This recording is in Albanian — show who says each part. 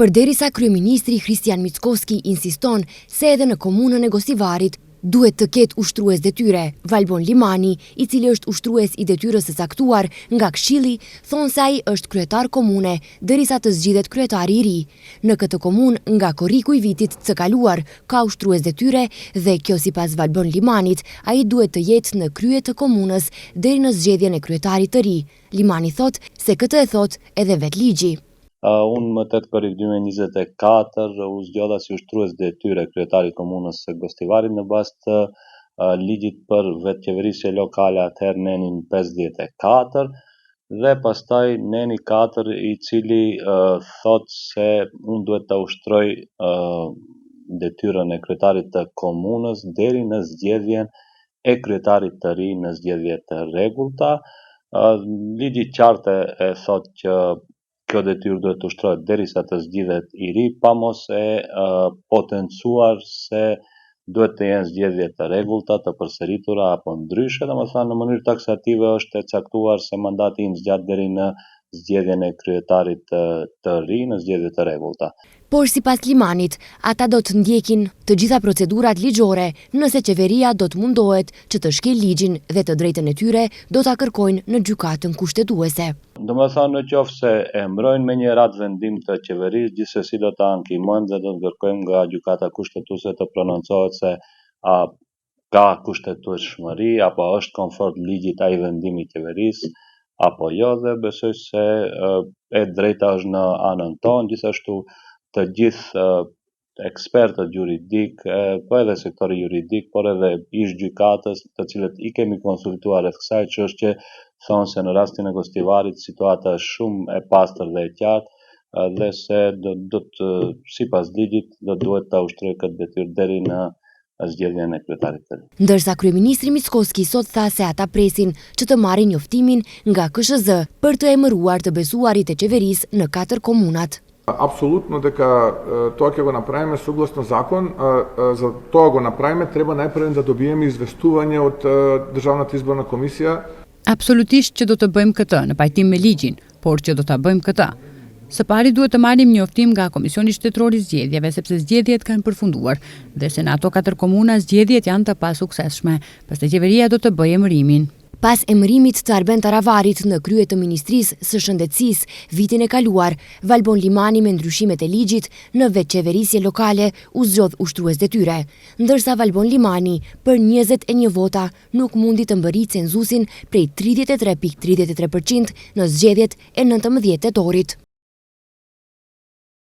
Speaker 1: Përderisa kryeministri Kristian Mickoski insiston se edhe në komunën e Gosivarit duhet të ketë ushtrues detyre, Valbon Limani, i cili është ushtrues i detyrës së caktuar nga Këshilli, thonë se ai është kryetar komune derisa të zgjidhet kryetari i ri. Në këtë komunë, nga korriku i vitit të kaluar, ka ushtrues detyre dhe kjo sipas Valbon Limanit, ai duhet të jetë në krye të komunës deri në zgjedhjen e kryetarit të ri. Limani thotë se këtë e thotë edhe vetë ligji.
Speaker 2: Unë më 8 korrik 2024 u zgjodha si ushtrues detyre kryetari komunës së Gostivarit në bazë të ligjit për vetëqeverisje lokale atëherë nenin 54 dhe pastaj neni 4 i cili thot se unë duhet të ushtroj detyrën e kryetarit të komunës deri në zgjedhjen e kryetarit të ri në zgjedhje të rregullta. Ligji qartë e thot që kjo detyrë duhet të ushtrohet derisa të zgjidhet i ri, pa mos e potencuar se duhet të jenë zgjedhje të rregullta, të përsëritura apo ndryshe, domethënë në mënyrë taksative është e caktuar se mandati i zgjat deri në zgjedhjen e kryetarit të ri në zgjedhje të rregullta.
Speaker 1: Por sipas Limanit, ata do të ndjekin të gjitha procedurat ligjore nëse qeveria do të mundohet që të shkel ligjin dhe të drejtën e tyre do ta kërkojnë në gjykatën kushtetuese.
Speaker 2: Domethënë në qoftë se e mbrojnë me një rat vendim të qeverisë, gjithsesi do ta ankimojmë dhe do të kërkojmë nga gjykata kushtetuese të prononcohet se a ka kushtetueshmëri apo është konform ligjit ai vendimi i qeverisë apo jo, dhe besoj se e drejta është në anën tonë. Gjithashtu të gjithë ekspertët juridik, po edhe sektori juridik, por edhe ish gjykatës, të cilët i kemi konsultuar rreth kësaj çështje, thonë se në rastin e Gostivarit situata është shumë e pastër dhe e qartë dhe se do të sipas ligjit do duhet ta ushtrojë këtë detyrë deri në zgjedhjen e kryetarit të ri.
Speaker 1: Ndërsa kryeministri Mickoski sot tha se ata presin që të marrin njoftimin nga KSZ për të emëruar të besuarit e qeverisë në 4 komunat.
Speaker 3: Apsolutno дека тоа ќе го направиме согласно закон. За тоа го направиме треба најпрво да добиеме известување од Државната изборна комисија.
Speaker 4: Absolutisht që do të bëjmë këtë në pajtim me ligjin, por që do ta bëjmë këtë. Së pari duhet të marrim njoftim nga Komisioni Shtetëror i Zgjedhjeve sepse zgjedhjet kanë përfunduar dhe se në ato 4 komuna zgjedhjet janë të pasuksesshme, pastaj qeveria do të bëjë emërimin.
Speaker 1: Pas emërimit të Arben Taravarit në krye të Ministrisë së Shëndetësisë vitin e kaluar, Valbon Limani me ndryshimet e ligjit në vetëqeverisje lokale u zgjodh ushtrues detyre, ndërsa Valbon Limani për 21 vota nuk mundi të mbërrijë cenzusin prej 33.33% në zgjedhjet e 19 tetorit.